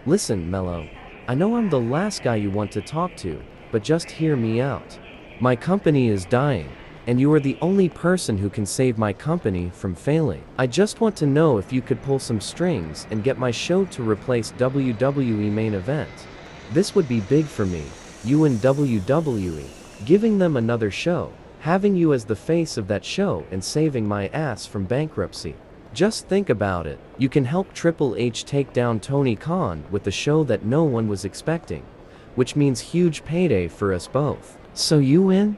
Listen, Mello, I know I'm the last guy you want to talk to, but just hear me out. My company is dying, and you are the only person who can save my company from failing. I just want to know if you could pull some strings and get my show to replace WWE main event. This would be big for me, you and WWE, giving them another show, having you as the face of that show and saving my ass from bankruptcy. Just think about it, you can help Triple H take down Tony Khan with the show that no one was expecting, which means huge payday for us both. So you in?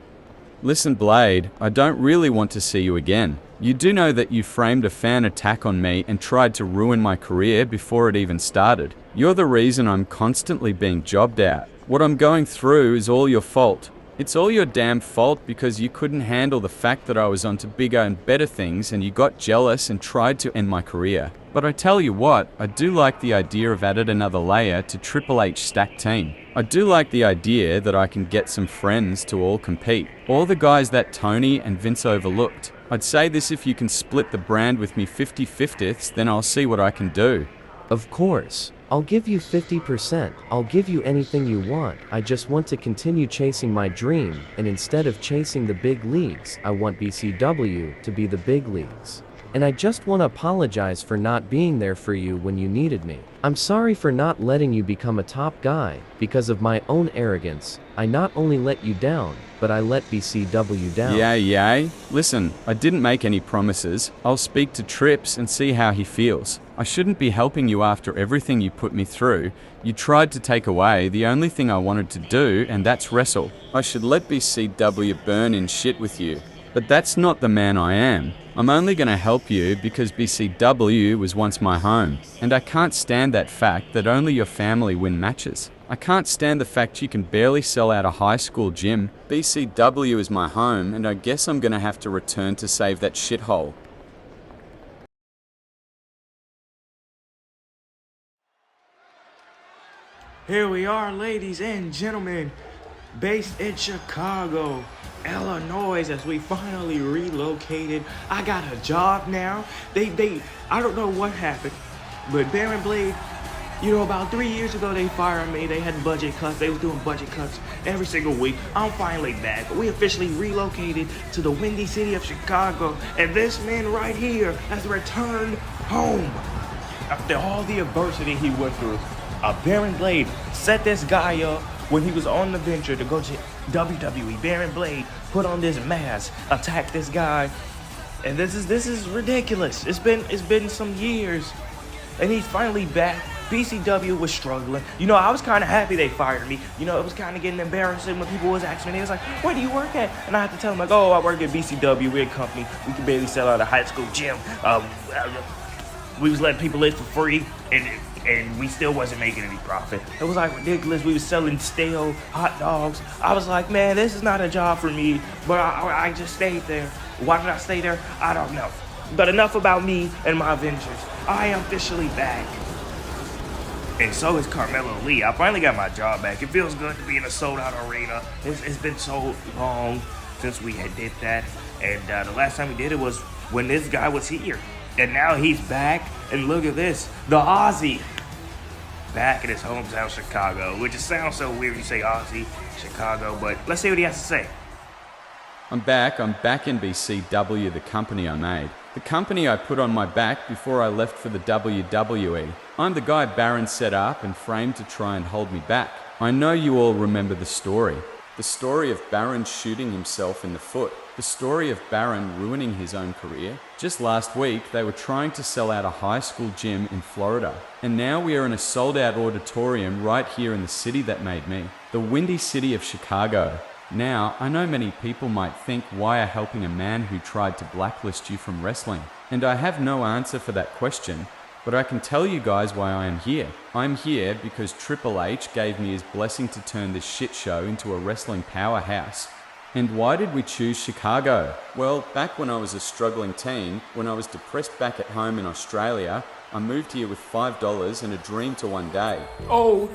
Listen, Blade, I don't really want to see you again. You do know that you framed a fan attack on me and tried to ruin my career before it even started. You're the reason I'm constantly being jobbed out. What I'm going through is all your fault. It's all your damn fault because you couldn't handle the fact that I was onto bigger and better things and you got jealous and tried to end my career. But I tell you what, I do like the idea of added another layer to Triple H stack team. I do like the idea that I can get some friends to all compete. All the guys that Tony and Vince overlooked. I'd say this: if you can split the brand with me 50/50, then I'll see what I can do. Of course. I'll give you 50%, I'll give you anything you want. I just want to continue chasing my dream, and instead of chasing the big leagues, I want BCW to be the big leagues. And I just want to apologize for not being there for you when you needed me. I'm sorry for not letting you become a top guy. Because of my own arrogance, I not only let you down, but I let BCW down. Yay. Listen, I didn't make any promises. I'll speak to Trips and see how he feels. I shouldn't be helping you after everything you put me through. You tried to take away the only thing I wanted to do, and that's wrestle. I should let BCW burn in shit with you. But that's not the man I am. I'm only going to help you because BCW was once my home, and I can't stand that fact that only your family win matches. I can't stand the fact you can barely sell out a high school gym. BCW is my home, and I guess I'm going to have to return to save that shithole. Here we are, ladies and gentlemen, based in Chicago, Illinois, as we finally relocated. I got a job now. I don't know what happened, but Baron Blade, about 3 years ago, they fired me. They had budget cuts. They was doing budget cuts every single week. I'm finally back. We officially relocated to the windy city of Chicago, and this man right here has returned home after all the adversity he went through. Baron Blade set this guy up when he was on the venture to go to WWE. Baron Blade put on this mask, attacked this guy, and this is ridiculous. It's been some years, and he's finally back. BCW was struggling. I was kind of happy they fired me. It was kind of getting embarrassing when people was asking me. They was like, "Where do you work at?" And I had to tell them, like, "Oh, I work at BCW. We're a company. We can barely sell out a high school gym. We was letting people live for free, and we still wasn't making any profit. It was like ridiculous. We was selling stale hot dogs. I was like, man, this is not a job for me, but I just stayed there. Why did I stay there? I don't know. But enough about me and my adventures. I am officially back. And so is Carmelo Lee. I finally got my job back. It feels good to be in a sold-out arena. It's been so long since we had did that. And the last time we did it was when this guy was here. And now he's back, and look at this, the Aussie, back in his hometown, Chicago, which just sounds so weird when you say Aussie, Chicago, but let's see what he has to say. I'm back in BCW, the company I made. The company I put on my back before I left for the WWE. I'm the guy Baron set up and framed to try and hold me back. I know you all remember the story. The story of Baron shooting himself in the foot. The story of Baron ruining his own career. Just last week, they were trying to sell out a high school gym in Florida. And now we are in a sold-out auditorium right here in the city that made me. The windy city of Chicago. Now, I know many people might think, why are helping a man who tried to blacklist you from wrestling? And I have no answer for that question. But I can tell you guys why I am here. I'm here because Triple H gave me his blessing to turn this shit show into a wrestling powerhouse. And why did we choose Chicago? Well, back when I was a struggling teen, when I was depressed back at home in Australia, I moved here with $5 and a dream to one day. Oh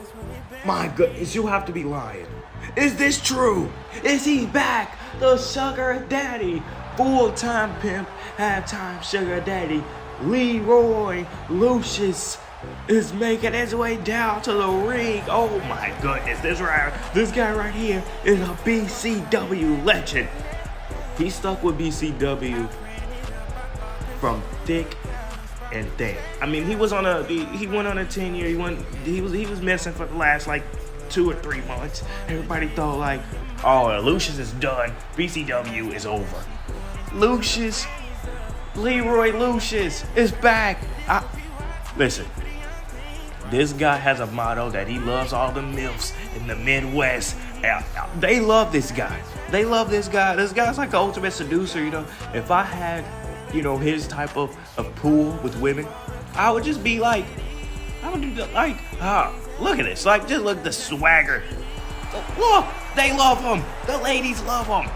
my goodness, you have to be lying. Is this true? Is he back? The sugar daddy, full-time pimp, half-time sugar daddy, Leroy Lucius is making his way down to the ring. Oh my goodness, this guy right here is a BCW legend. He stuck with BCW from thick and thin. I mean, he went on a 10-year. He was missing for the last like 2 or 3 months. Everybody thought like, oh, Lucius is done. BCW is over. Leroy Lucius is back. Listen, this guy has a motto that he loves all the MILFs in the Midwest. They love this guy. This guy's like the ultimate seducer, you know. If I had, you know, his type of pool with women, I would just be like, look at this. Like, just look at the swagger. Look, they love him. The ladies love him.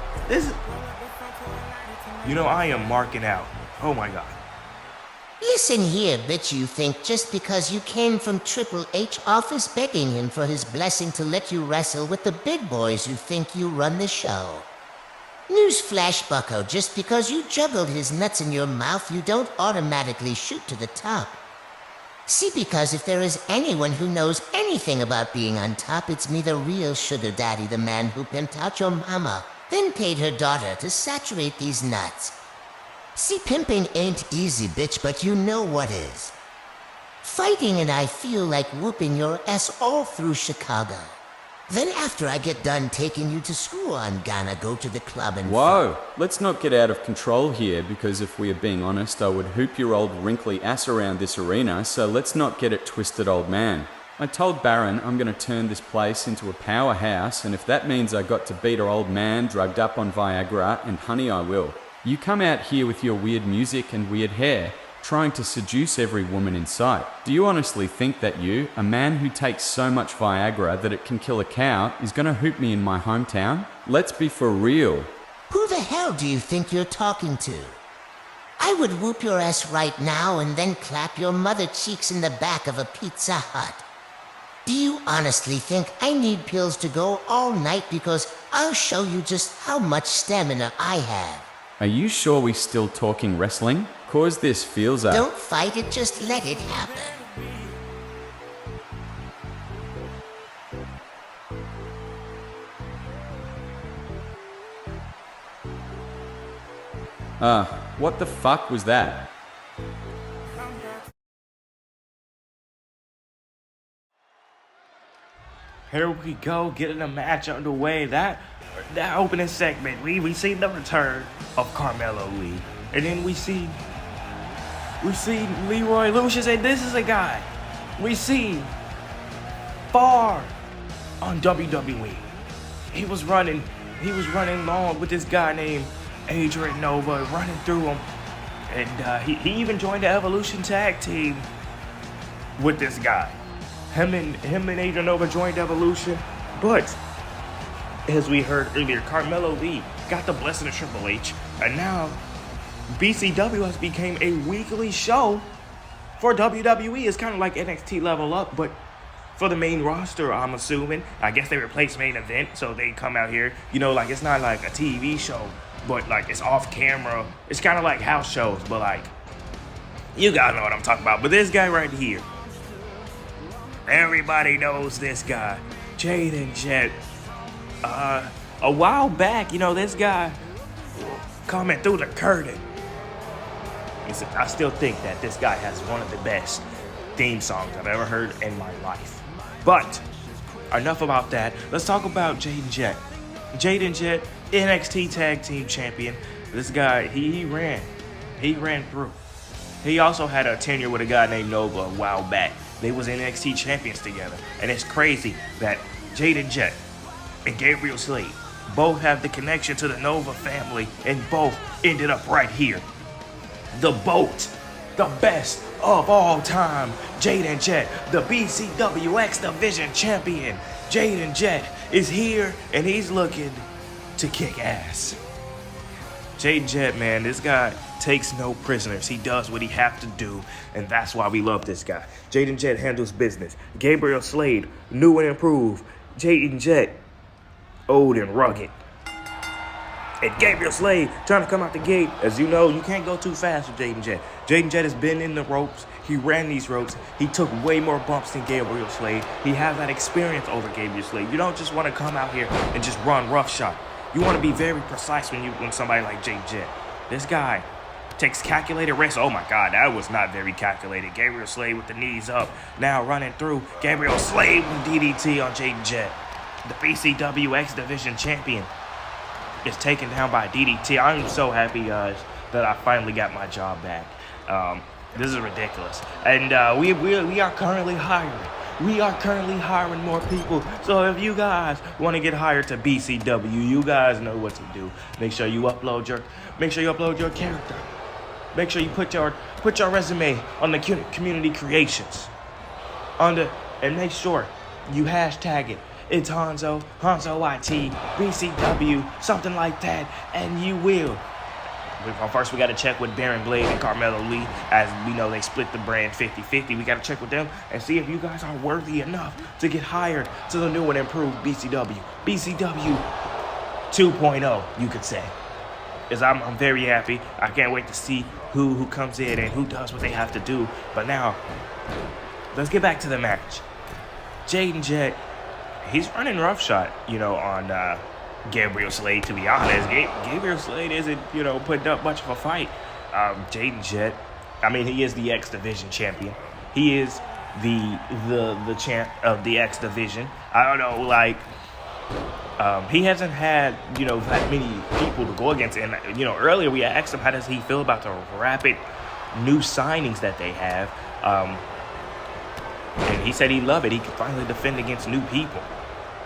I am marking out. Oh my God. Listen here, bitch, you think just because you came from Triple H office begging him for his blessing to let you wrestle with the big boys, you think you run the show. Newsflash, bucko, just because you juggled his nuts in your mouth, you don't automatically shoot to the top. See, because if there is anyone who knows anything about being on top, it's me, the real sugar daddy, the man who pimped out your mama, then paid her daughter to saturate these nuts. See, pimping ain't easy, bitch, but you know what is. Fighting and I feel like whooping your ass all through Chicago. Then after I get done taking you to school, I'm gonna go to the club and... Whoa, let's not get out of control here, because if we are being honest, I would hoop your old wrinkly ass around this arena, so let's not get it twisted, old man. I told Baron I'm gonna turn this place into a powerhouse, and if that means I got to beat our old man drugged up on Viagra, and honey, I will. You come out here with your weird music and weird hair, trying to seduce every woman in sight. Do you honestly think that you, a man who takes so much Viagra that it can kill a cow, is gonna hoop me in my hometown? Let's be for real. Who the hell do you think you're talking to? I would whoop your ass right now and then clap your mother cheeks in the back of a Pizza Hut. Do you honestly think I need pills to go all night? Because I'll show you just how much stamina I have. Are you sure we still talking wrestling? Cause this feels up. Don't fight it, just let it happen. What the fuck was that? Here we go, getting the match underway. That opening segment, we see the return of Carmelo Lee, and then we see Leroy Lucius, and this is a guy we see far on WWE. He was running long with this guy named Adrian Nova, running through him, and he even joined the Evolution tag team with this guy. Him and Adrian Nova joined Evolution, but as we heard earlier, Carmelo Lee got the blessing of Triple H, and now BCW has become a weekly show for WWE. It's kind of like NXT Level Up, but for the main roster, I'm assuming. I guess they replaced main event, so they come out here. Like it's not like a TV show, but like it's off camera. It's kind of like house shows, but like, you guys know what I'm talking about. But this guy right here, everybody knows this guy, Jaden Jet. A while back, this guy coming through the curtain. I still think that this guy has one of the best theme songs I've ever heard in my life. But enough about that. Let's talk about Jaden Jet. Jaden Jet, NXT Tag Team Champion. This guy, he ran through. He also had a tenure with a guy named Nova a while back. They was NXT champions together. And it's crazy that Jaden Jet and Gabriel Slade both have the connection to the Nova family, and both ended up right here. The BOAT, the best of all time, Jaden Jet, the BCW X Division champion. Jaden Jet is here, and he's looking to kick ass. Jaden Jet, man, this guy takes no prisoners. He does what he have to do, and that's why we love this guy. Jaden Jet handles business. Gabriel Slade, new and improved. Jaden Jet, old and rugged. And Gabriel Slade trying to come out the gate. As you know, you can't go too fast with Jaden Jet. Jaden Jet has been in the ropes. He ran these ropes. He took way more bumps than Gabriel Slade. He has that experience over Gabriel Slade. You don't just want to come out here and just run roughshod. You want to be very precise when somebody like Jaden Jet. This guy takes calculated risks. Oh my God, that was not very calculated. Gabriel Slade with the knees up. Now running through. Gabriel Slade with DDT on Jaden Jet. The BCW X Division champion is taken down by DDT. I'm so happy, guys, that I finally got my job back. This is ridiculous. And we are currently hiring. We are currently hiring more people. So if you guys want to get hired to BCW, you guys know what to do. Make sure you upload your character. Make sure you put your resume on the community creations. And make sure you hashtag it. It's Honzo, HonzoYT, BCW, something like that, and you will. First, we got to check with Baron Blade and Carmelo Lee. As we know, they split the brand 50-50. We got to check with them and see if you guys are worthy enough to get hired to the new and improved BCW. BCW 2.0, you could say. Because I'm very happy. I can't wait to see who comes in and who does what they have to do. But now, let's get back to the match. Jaden Jet, he's running roughshod, on Gabriel Slade, to be honest. Gabriel Slade isn't, putting up much of a fight. Jaden Jet, he is the X Division champion. He is the champ of the X Division. I don't know, he hasn't had, that many people to go against. And, earlier we asked him how does he feel about the rapid new signings that they have. And he said he loved it. He could finally defend against new people.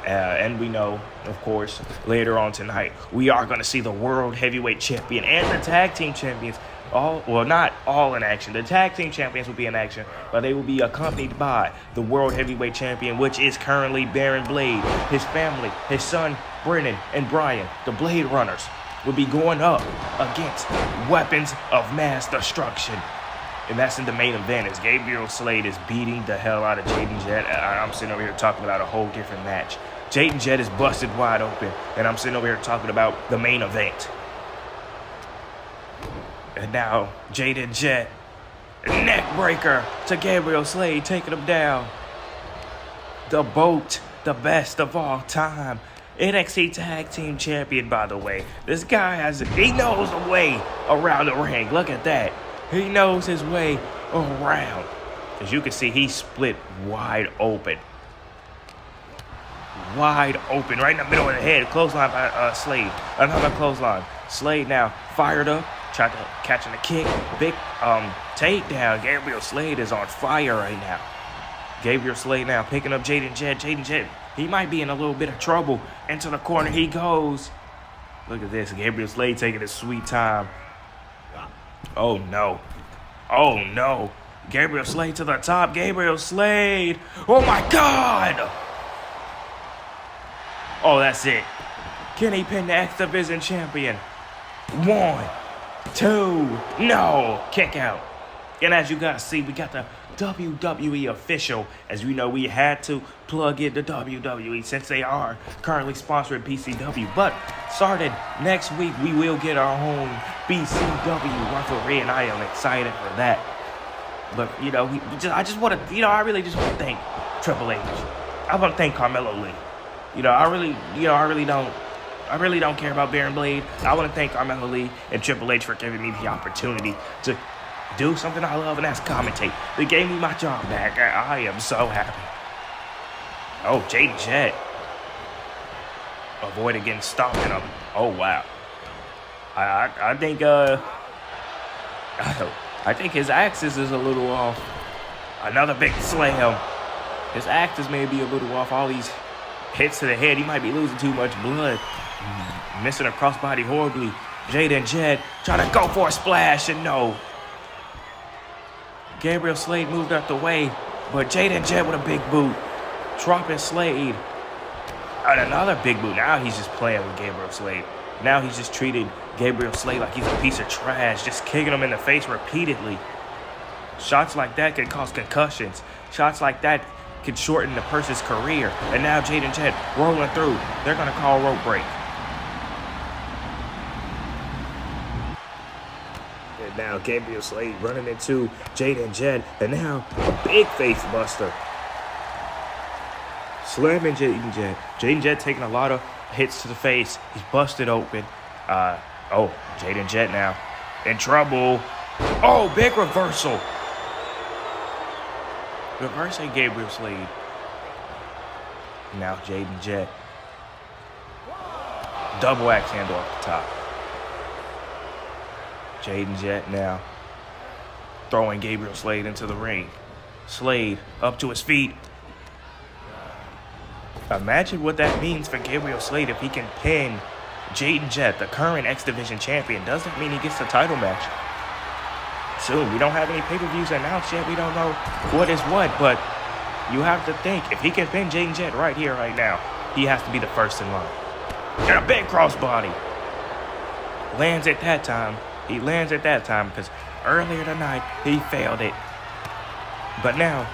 And we know, of course, later on tonight, we are going to see the World Heavyweight Champion and the Tag Team Champions, not all in action. The Tag Team Champions will be in action, but they will be accompanied by the World Heavyweight Champion, which is currently Baron Blade. His family, his son, Brennan and Brian, the Blade Runners, will be going up against weapons of mass destruction. And that's in the main event, as Gabriel Slade is beating the hell out of Jaden Jet. I'm sitting over here talking about a whole different match. Jaden Jet is busted wide open, and I'm sitting over here talking about the main event. And now, Jaden Jet, neck breaker to Gabriel Slade, taking him down. The BOAT, the best of all time. NXT Tag Team Champion, by the way. This guy he knows the way around the ring. Look at that. He knows his way around. As you can see, he's split wide open. Wide open, right in the middle of the head. Clothesline by Slade. Another clothesline. Slade now fired up. Tried to catching a kick. Big takedown. Gabriel Slade is on fire right now. Gabriel Slade now picking up Jaden Jet. Jaden Jet, he might be in a little bit of trouble. Into the corner he goes. Look at this. Gabriel Slade taking his sweet time. Oh no. Oh no. Gabriel Slade to the top. Gabriel Slade. Oh my God. Oh, that's it. Can he pin the X Division champion? 1, 2. No. Kick out. And as you guys see, we got the WWE official. As we know, we had to plug in the WWE since they are currently sponsored BCW. But started next week, we will get our own BCW referee, and I am excited for that. But I just want to, I really just want to thank Triple H. I want to thank Carmelo Lee. I really don't care about Baron Blade. I want to thank Carmelo Lee and Triple H for giving me the opportunity to do something I love, and that's commentate. They gave me my job back. I am so happy. Oh, Jaden Jet avoided getting stomped in him. Oh wow. I think his axis is a little off. Another big slam. His axis may be a little off. All these hits to the head, he might be losing too much blood. Missing a crossbody horribly. Jaden Jet trying to go for a splash, and no. Gabriel Slade moved out the way, but Jaden Jet with a big boot. Dropping Slade. And another big boot. Now he's just playing with Gabriel Slade. Now he's just treating Gabriel Slade like he's a piece of trash, just kicking him in the face repeatedly. Shots like that can cause concussions. Shots like that can shorten the person's career. And now Jaden Jet rolling through. They're going to call rope break. And now Gabriel Slade running into Jaden Jet. And now a big face buster. Slamming Jaden Jet. Jaden Jet taking a lot of hits to the face. He's busted open. Oh, Jaden Jet now in trouble. Oh, big reversal. Reversing Gabriel Slade. Now Jaden Jet. Double axe handle off the top. Jaden Jet now throwing Gabriel Slade into the ring. Slade up to his feet. Imagine what that means for Gabriel Slade if he can pin Jaden Jet, the current X Division champion. Does that mean he gets the title match soon? We don't have any pay-per-views announced yet. We don't know what is what, but you have to think, if he can pin Jaden Jet right here, right now, he has to be the first in line. And a big crossbody. Lands at that time. He lands at that time because earlier tonight, he failed it. But now,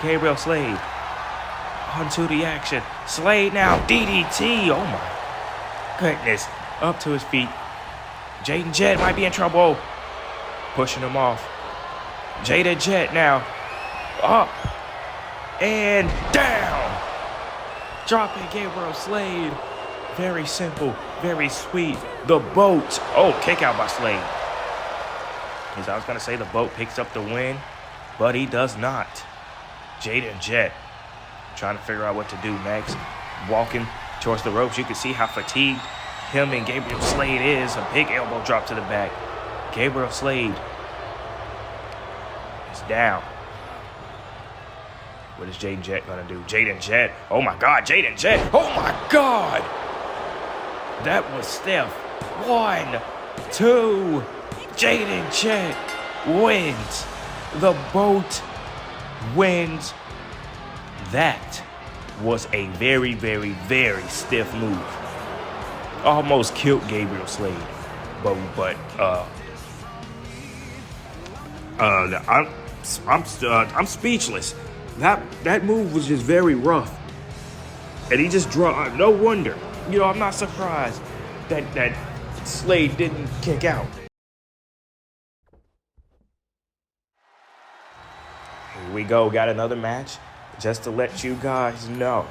Gabriel Slade onto the action. Slade now, DDT. Oh my goodness. Up to his feet. Jaden Jet might be in trouble. Pushing him off. Jaden Jet now. Up. And down. Dropping Gabriel Slade. Very simple. Very sweet. The boat. Oh, kick out by Slade. As I was going to say, the boat picks up the win. But he does not. Jaden Jet trying to figure out what to do next. Walking towards the ropes. You can see how fatigued him and Gabriel Slade is. A big elbow drop to the back. Gabriel Slade is down. What is Jaden Jet going to do? Jaden Jet. Oh, my God. Jaden Jet. Oh, my God. That was stiff. 1, 2. Jaden Jet wins. The boat wins. That was a very, very, very stiff move. Almost killed Gabriel Slade. But I'm speechless. That move was just very rough. And he just no wonder. I'm not surprised that Slade didn't kick out. Here we go. Got another match. Just to let you guys know,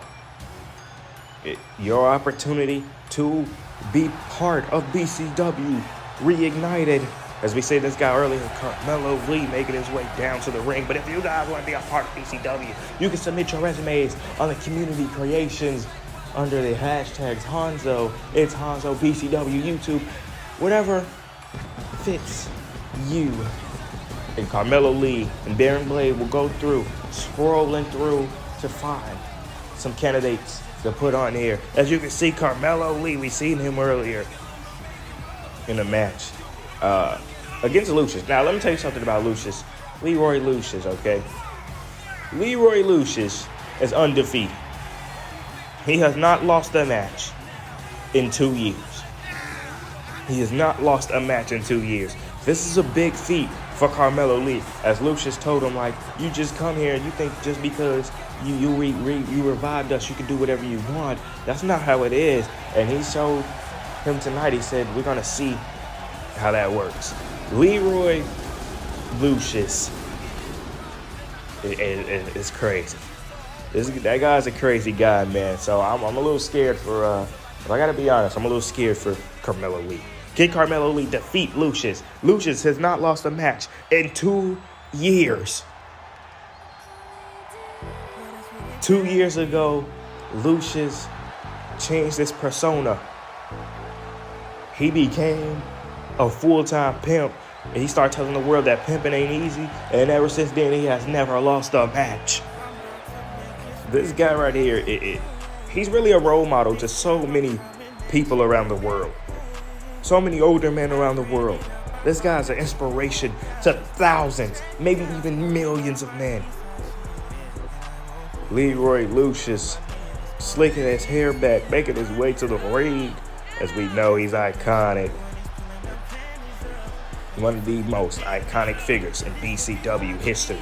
your opportunity to be part of BCW reignited. As we said this guy earlier, Carmelo Lee making his way down to the ring. But if you guys want to be a part of BCW, you can submit your resumes on the community creations under the hashtags Honzo, Itshonzo, BCW, YouTube, whatever fits you. And Carmelo Lee and Baron Blade will go through, scrolling through to find some candidates to put on here. As you can see, Carmelo Lee, we seen him earlier in a match against Lucius. Now, let me tell you something about Lucius. Leroy Lucius, okay? Leroy Lucius is undefeated. He has not lost a match in 2 years. He has not lost a match in 2 years. This is a big feat for Carmelo Lee. As Lucius told him, like, you just come here and you think just because you revived us, you can do whatever you want. That's not how it is. And he showed him tonight. He said, we're going to see how that works. Leroy Lucius is crazy. That guy's a crazy guy, man. So I'm a little scared for, if I got to be honest, I'm a little scared for Carmelo Lee. Can Carmelo Lee defeat Lucius? Lucius has not lost a match in 2 years. 2 years ago, Lucius changed his persona. He became a full-time pimp, and he started telling the world that pimping ain't easy, and ever since then, he has never lost a match. This guy right here, he's really a role model to so many people around the world. So many older men around the world. This guy's an inspiration to thousands, maybe even millions of men. Leroy Lucius slicking his hair back, making his way to the ring. As we know, he's iconic. One of the most iconic figures in BCW history.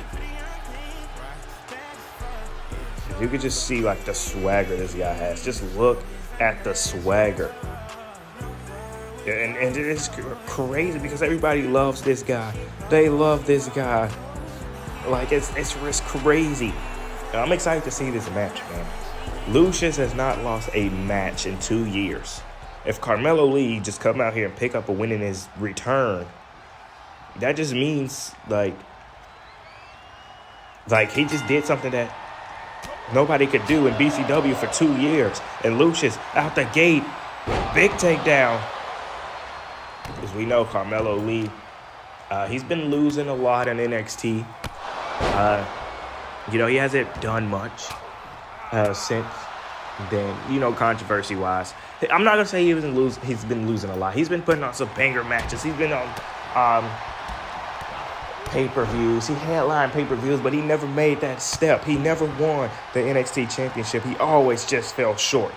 You can just see like the swagger this guy has. Just look at the swagger. And it's crazy because everybody loves this guy. They love this guy. Like, it's crazy. I'm excited to see this match, man. Lucius has not lost a match in 2 years. If Carmelo Lee just come out here and pick up a win in his return, that just means, like he just did something that nobody could do in BCW for 2 years. And Lucius, out the gate, big takedown. As we know, Carmelo Lee, he's been losing a lot in NXT. He hasn't done much since then, controversy-wise. I'm not going to say he's been losing a lot. He's been putting on some banger matches. He's been on pay-per-views. He headlined pay-per-views, but he never made that step. He never won the NXT Championship. He always just fell short.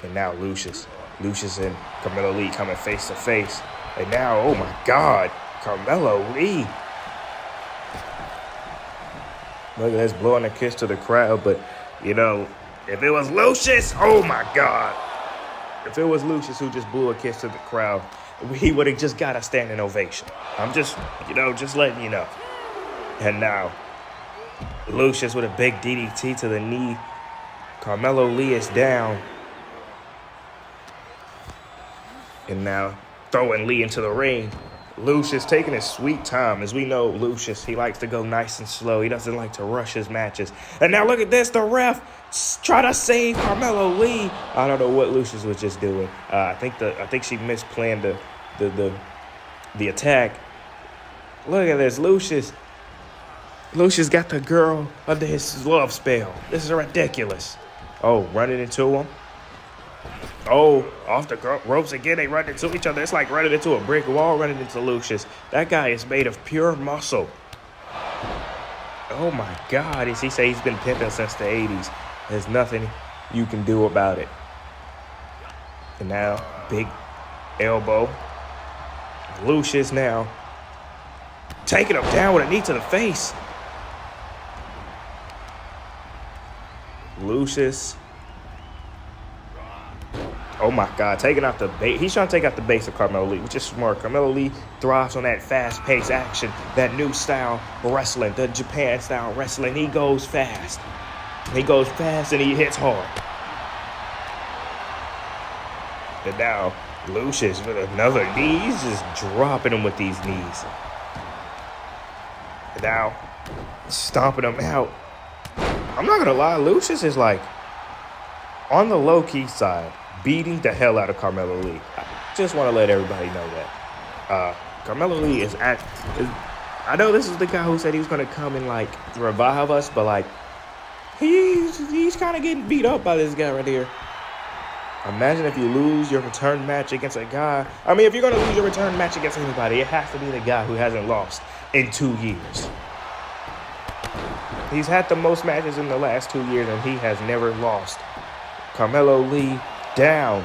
And now Lucius and Carmelo Lee coming face to face. And now, oh my God, Carmelo Lee. Look at this, blowing a kiss to the crowd. But, if it was Lucius, oh my God. If it was Lucius who just blew a kiss to the crowd, he would have just got a standing ovation. I'm just letting you know. And now, Lucius with a big DDT to the knee. Carmelo Lee is down. And now, throwing Lee into the ring. Lucius taking his sweet time. As we know, Lucius, he likes to go nice and slow. He doesn't like to rush his matches. And now look at this. The ref try to save Carmelo Lee. I don't know what Lucius was just doing. I think she misplanned the attack. Look at this. Lucius got the girl under his love spell. This is ridiculous. Oh, running into him. Oh, off the ropes again. They run into each other. It's like running into a brick wall, running into Lucius. That guy is made of pure muscle. Oh, my God. As he say, he's been pimping since the 80s. There's nothing you can do about it. And now, big elbow. Lucius now taking him down with a knee to the face. Lucius. Oh my God, taking out the base. He's trying to take out the base of Carmelo Lee, which is smart. Carmelo Lee thrives on that fast-paced action, that new style wrestling, the Japan-style wrestling. He goes fast. He goes fast and he hits hard. And now, Lucius with another knee. He's just dropping him with these knees. And now, stomping him out. I'm not going to lie, Lucius is like on the low-key side, beating the hell out of Carmelo Lee. I just want to let everybody know that. Carmelo Lee is I know this is the guy who said he was going to come and, revive us, but, he's kind of getting beat up by this guy right here. Imagine if you lose your return match against a guy. I mean, if you're going to lose your return match against anybody, it has to be the guy who hasn't lost in 2 years. He's had the most matches in the last 2 years, and he has never lost. Carmelo Lee down,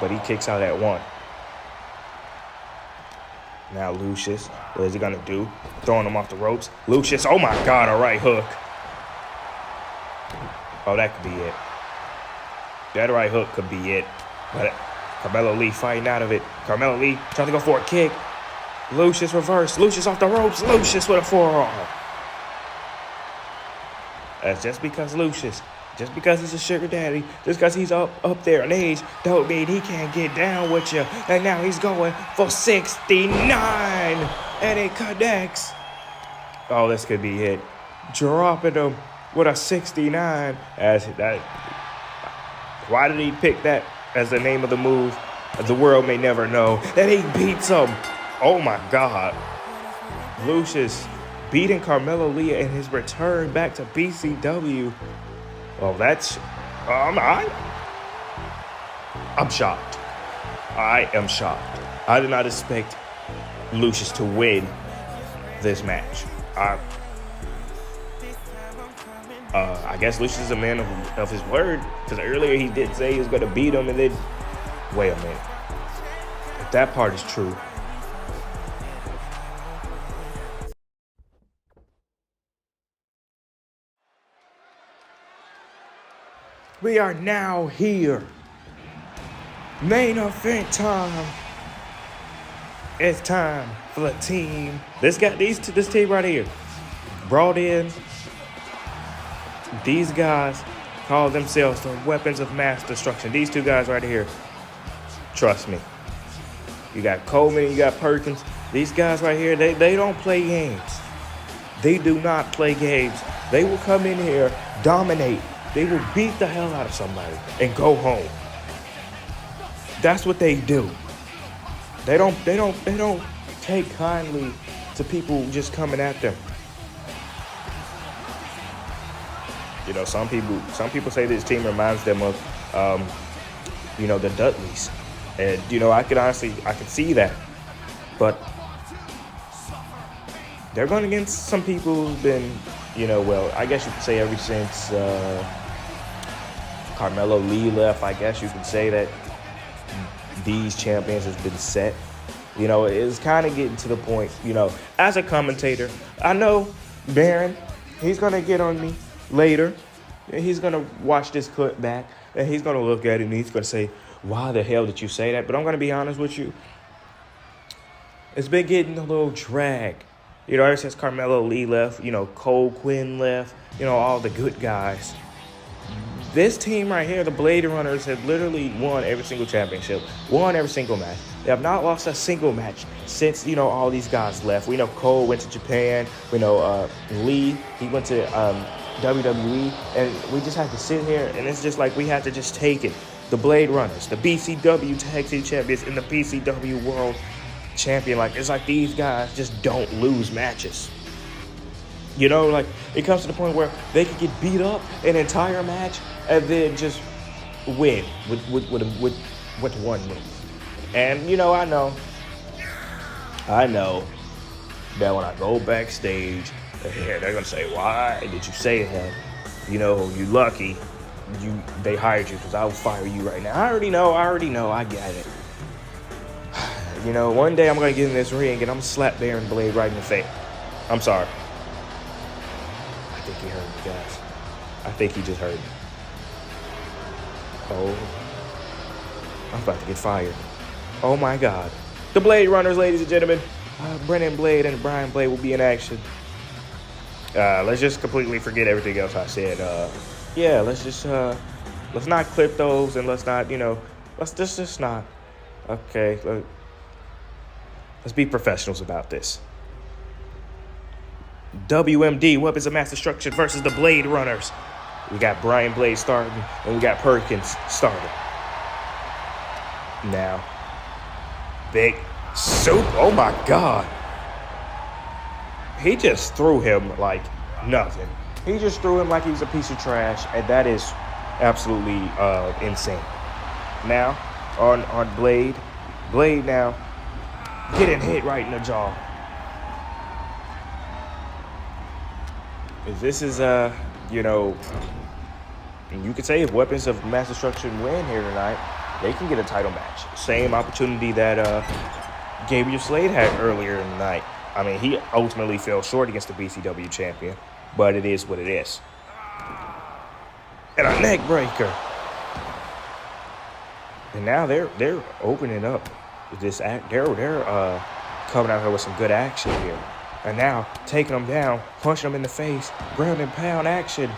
but he kicks out at 1. Now Lucius, what is he gonna do? Throwing him off the ropes. Lucius, oh my God, a right hook. Oh, that could be it. That right hook could be it. But Carmelo Lee fighting out of it. Carmelo Lee trying to go for a kick. Lucius reverse. Lucius off the ropes. Lucius with a forearm. That's just because Lucius. Just because he's a sugar daddy, just because he's up there in age, don't mean he can't get down with you. And now he's going for 69. And it connects. Oh, this could be it. Dropping him with a 69. Why did he pick that as the name of the move? The world may never know. And he beats him. Oh, my God. Lucius beating Carmelo Lee in his return back to BCW. Well, that's, I'm shocked. I am shocked. I did not expect Lucius to win this match. I guess Lucius is a man of his word, because earlier he did say he was going to beat him, and then, wait a minute. If that part is true, we are now here Main event time. It's time for the team. This team right here brought in. These guys call themselves the weapons of mass destruction. These two guys right here. Trust me. You got Coleman, you got Perkins. These guys right here, they don't play games. They do not play games. They will come in here, dominate. They will beat the hell out of somebody and go home. That's what they do. They don't take kindly to people just coming at them. You know, some people say this team reminds them of, the Dudleys. And, I could see that. But they're going against some people who've been, I guess you could say ever since Carmelo Lee left, I guess you could say that these champions has been set. It's kind of getting to the point, as a commentator, I know Baron, he's going to get on me later. He's going to watch this clip back, and he's going to look at it, and he's going to say, why the hell did you say that? But I'm going to be honest with you. It's been getting a little drag. Ever since Carmelo Lee left, Cole Quinn left, all the good guys. This team right here, the Blade Runners, have literally won every single championship, won every single match. They have not lost a single match since, all these guys left. We know Cole went to Japan. We know Lee, he went to WWE. And we just have to sit here, and it's just like we have to just take it. The Blade Runners, the BCW Tag Team Champions, and the BCW World Champion. It's like these guys just don't lose matches. It comes to the point where they could get beat up an entire match and then just win with one move. And, I know that when I go backstage, they're going to say, why did you say that? You lucky. They hired you because I will fire you right now. I already know, I get it. One day I'm going to get in this ring and I'm going to slap Baron Blade right in the face. I'm sorry. I think he hurt me, guys. I think he just hurt me. Oh. I'm about to get fired. Oh my God. The Blade Runners, ladies and gentlemen. Brennan Blade and Brian Blade will be in action. Let's just completely forget everything else I said. Let's not clip those, and let's not, let's just not. Okay, let's be professionals about this. WMD, Weapons of Mass Destruction versus the Blade Runners. We got Brian Blade starting, and we got Perkins starting. Now, Big Soup, oh my God. He just threw him like nothing. He just threw him like he was a piece of trash, and that is absolutely insane. Now, on Blade now getting hit right in the jaw. This is, you could say if Weapons of Mass Destruction win here tonight, they can get a title match. Same opportunity that Gabriel Slade had earlier in the night. I mean, he ultimately fell short against the BCW champion, but it is what it is. And a neck breaker. And now they're opening up this act. They're coming out here with some good action here. And now taking them down, punching them in the face, ground and pound action.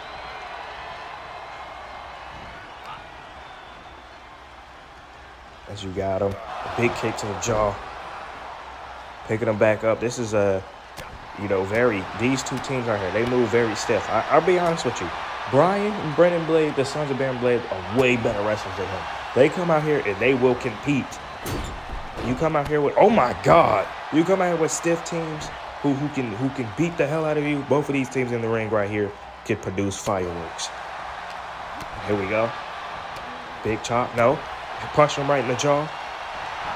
As you got him, a big kick to the jaw. Picking them back up. This is these two teams right here, they move very stiff. I'll be honest with you. Brian and Brennan Blade, the sons of Baron Blade, are way better wrestlers than him. They come out here and they will compete. You come out here with, oh my God, you come out here with stiff teams who can beat the hell out of you. Both of these teams in the ring right here can produce fireworks. Here we go. Big chop, no. Punch him right in the jaw.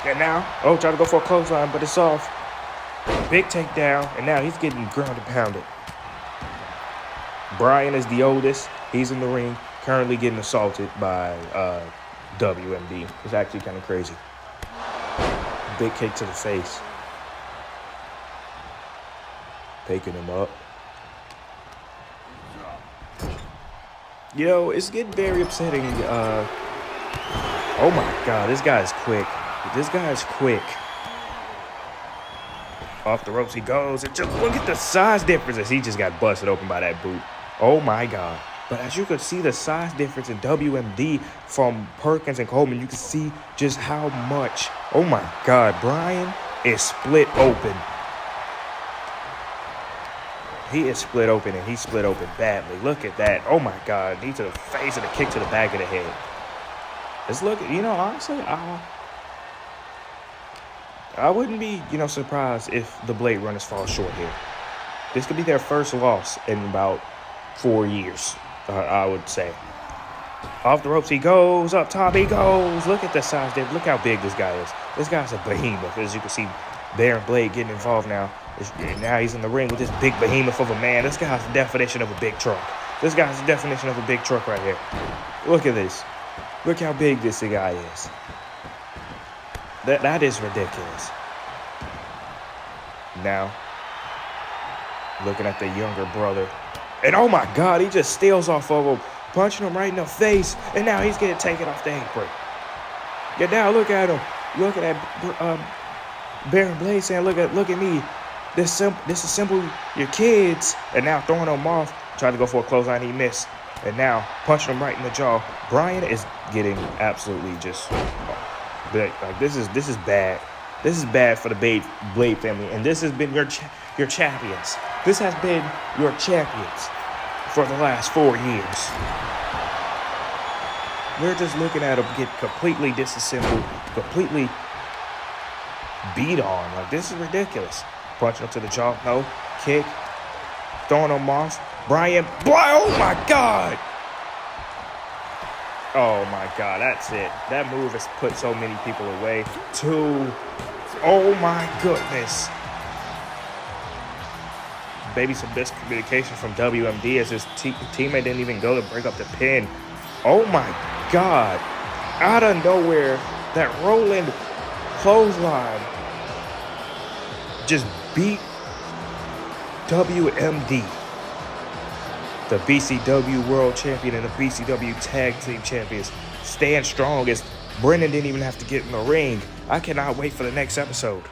And now, trying to go for a clothesline, but it's off. Big takedown, and now he's getting ground and pounded. Brian is the oldest. He's in the ring, currently getting assaulted by WMD. It's actually kind of crazy. Big kick to the face. Picking him up. It's getting very upsetting Oh my God, this guy is quick. This guy is quick. Off the ropes he goes, and just look at the size differences. He just got busted open by that boot. Oh my God. But as you can see the size difference in WMD from Perkins and Coleman, you can see just how much. Oh my God, Bryan is split open. He is split open, and he's split open badly. Look at that. Oh my God, knee to the face and a kick to the back of the head. Let's look, honestly, I wouldn't be, surprised if the Blade Runners fall short here. This could be their first loss in about 4 years, I would say. Off the ropes he goes, up top he goes. Look at the size there. Look how big this guy is. This guy's a behemoth. As you can see, Baron Blade getting involved now. Now he's in the ring with this big behemoth of a man. This guy's the definition of a big truck. This guy's the definition of a big truck right here. Look at this. Look how big this guy is. That is ridiculous. Now, looking at the younger brother. And oh my God, he just steals off of him, punching him right in the face. And now he's getting taken off the apron. Get down, look at him. Look at that Baron Blade saying, look at me. Disassemble your kids. And now throwing him off. Tried to go for a clothesline, he missed. And now punching him right in the jaw. Bryan is getting absolutely just... Like, this is bad. This is bad for the Blade family, and this has been your champions. This has been your champions for the last 4 years. We're just looking at them get completely disassembled, completely beat on. Like, this is ridiculous. Punching him to the jaw, no kick, throwing him off. Bryan, oh my God! Oh my God, that's it. That move has put so many people away. 2. Oh my goodness. Maybe some miscommunication from WMD as his teammate didn't even go to break up the pin. Oh my God. Out of nowhere, that rolling clothesline just beat WMD. The BCW World Champion and the BCW Tag Team Champions stand strong as Brennan didn't even have to get in the ring. I cannot wait for the next episode.